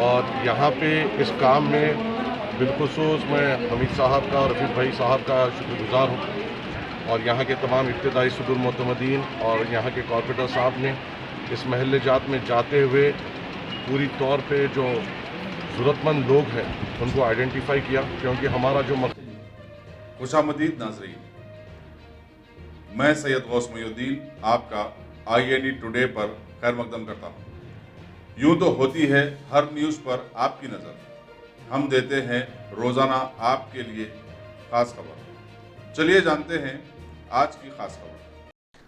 اور یہاں پہ اس کام میں بالخصوص میں حمید صاحب کا اور رفیق بھائی صاحب کا شکر گزار ہوں، اور یہاں کے تمام ابتدائی صدور معتمدین اور یہاں کے کارپوریٹر صاحب نے اس محلے جات میں جاتے ہوئے پوری طور پہ جو ضرورت مند لوگ ہیں ان کو آئیڈینٹیفائی کیا، کیونکہ ہمارا جو خوش آمدید ناظرین، میں سید غوث محی الدین آپ کا INE ٹوڈے پر خیر مقدم کرتا ہوں۔ یوں تو ہوتی ہے ہر نیوز پر آپ کی نظر، ہم دیتے ہیں روزانہ آپ کے لیے خاص خبر۔ چلیے جانتے ہیں آج کی خاص خبر۔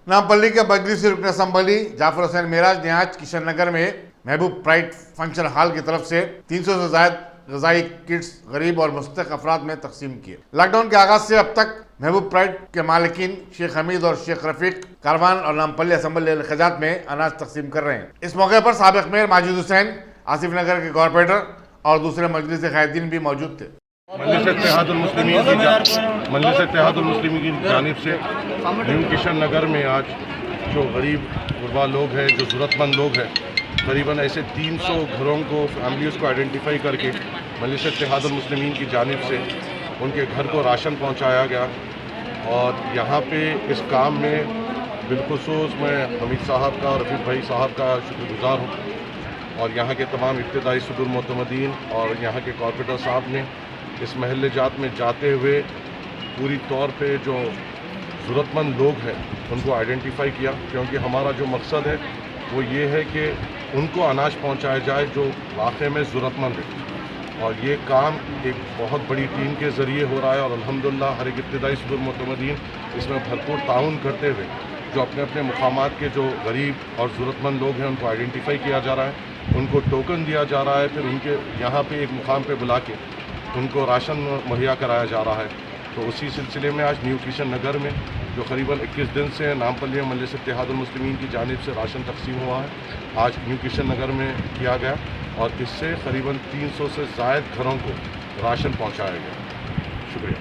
نامپلی کے مجلسی رکن اسمبلی جعفر حسین معراج نے آج کشن نگر میں محبوب پرائڈ فنکشن ہال کی طرف سے 300 سے زائد غذائی کٹس غریب اور مستحق افراد میں تقسیم کیے۔ لاک ڈاؤن کے آغاز سے اب تک محبوب پرائڈ کے مالکین شیخ حمید اور شیخ رفیق کاروان اور نامپلی اسمبلی الخجات میں اناج تقسیم کر رہے ہیں۔ اس موقع پر سابق میئر ماجد حسین، آصف نگر کے کارپوریٹر اور دوسرے مجلس قائدین بھی موجود تھے۔ مجلس اتحاد المسلمین کی جانب سے نیو کشن نگر میں آج جو غریب غربا لوگ ہیں، جو ضرورت مند لوگ ہیں، قریباً ایسے 300 گھروں کو، فیملیز کو آئیڈینٹیفائی کر کے مجلس اتحاد المسلمین کی جانب سے ان کے گھر کو راشن پہنچایا گیا۔ اور یہاں پہ اس کام میں بالخصوص میں حمید صاحب کا اور رفیق بھائی صاحب کا شکر گزار ہوں، اور یہاں کے تمام ابتدائی صدور معتمدین اور یہاں کے کارپوریٹر صاحب نے اس محلے جات میں جاتے ہوئے پوری طور پہ جو ضرورت مند لوگ ہیں ان کو آئیڈینٹیفائی کیا، کیونکہ ہمارا جو مقصد ہے وہ یہ ہے کہ ان کو اناج پہنچایا جائے جو واقعے میں ضرورت مند ہے۔ اور یہ کام ایک بہت بڑی ٹیم کے ذریعے ہو رہا ہے، اور الحمدللہ ہر ایک ابتدائی صدور معتمدین اس میں بھرپور تعاون کرتے ہوئے جو اپنے اپنے مقامات کے جو غریب اور ضرورت مند لوگ ہیں ان کو آئیڈینٹیفائی کیا جا رہا ہے، ان کو ٹوکن دیا جا رہا ہے، پھر ان کے یہاں پہ ایک مقام پہ بلا کے ان کو راشن مہیا کرایا جا رہا ہے۔ تو اسی سلسلے میں آج نیو کشن نگر میں جو قریباً 21 دن سے نامپلی مجلس اتحاد المسلمین کی جانب سے راشن تقسیم ہوا ہے، آج نیو کشن نگر میں کیا گیا، اور اس سے قریباً 300 سے زائد گھروں کو راشن پہنچایا گیا۔ شکریہ۔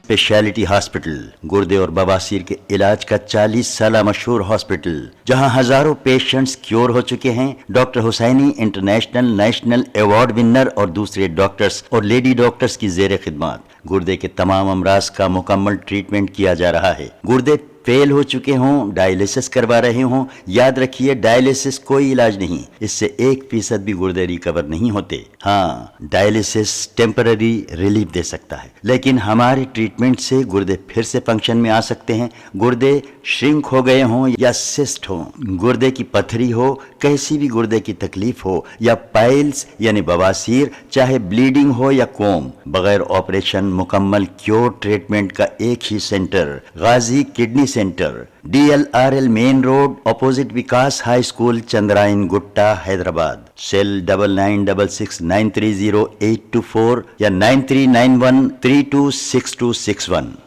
اسپیشلٹی ہاسپٹل گردے اور بواسیر کے علاج کا 40 سالہ مشہور ہاسپٹل، جہاں ہزاروں پیشنٹس کیور ہو چکے ہیں۔ ڈاکٹر حسینی انٹرنیشنل نیشنل ایوارڈ ونر اور دوسرے ڈاکٹرز اور لیڈی ڈاکٹرز کی زیر خدمات گردے کے تمام امراض کا مکمل ٹریٹمنٹ کیا جا رہا ہے۔ گردے فیل ہو چکے ہوں، ڈائلیسس کروا رہے ہوں، یاد رکھیے ڈائلیسس کوئی علاج نہیں، اس سے 1% بھی گردے ریکور نہیں ہوتے۔ ہاں، ڈائلیسس ٹیمپرری ریلیف دے سکتا ہے، لیکن ہمارے ٹریٹمنٹ سے گردے پھر سے فنکشن میں آ سکتے ہیں۔ گردے شرنک ہو گئے ہوں یا سسٹ ہوں، گردے کی پتھری ہو، کیسی بھی گردے کی تکلیف ہو، یا پائلز یعنی بواسیر، چاہے بلیڈنگ ہو یا کوم، بغیر آپریشن مکمل کیور ٹریٹمنٹ کا ایک ہی centre, Ghazi kidney centre, DLRL main road opposite Vikas high school, Chandrayangutta, Hyderabad. Cell 9966930824 یا 9391326261۔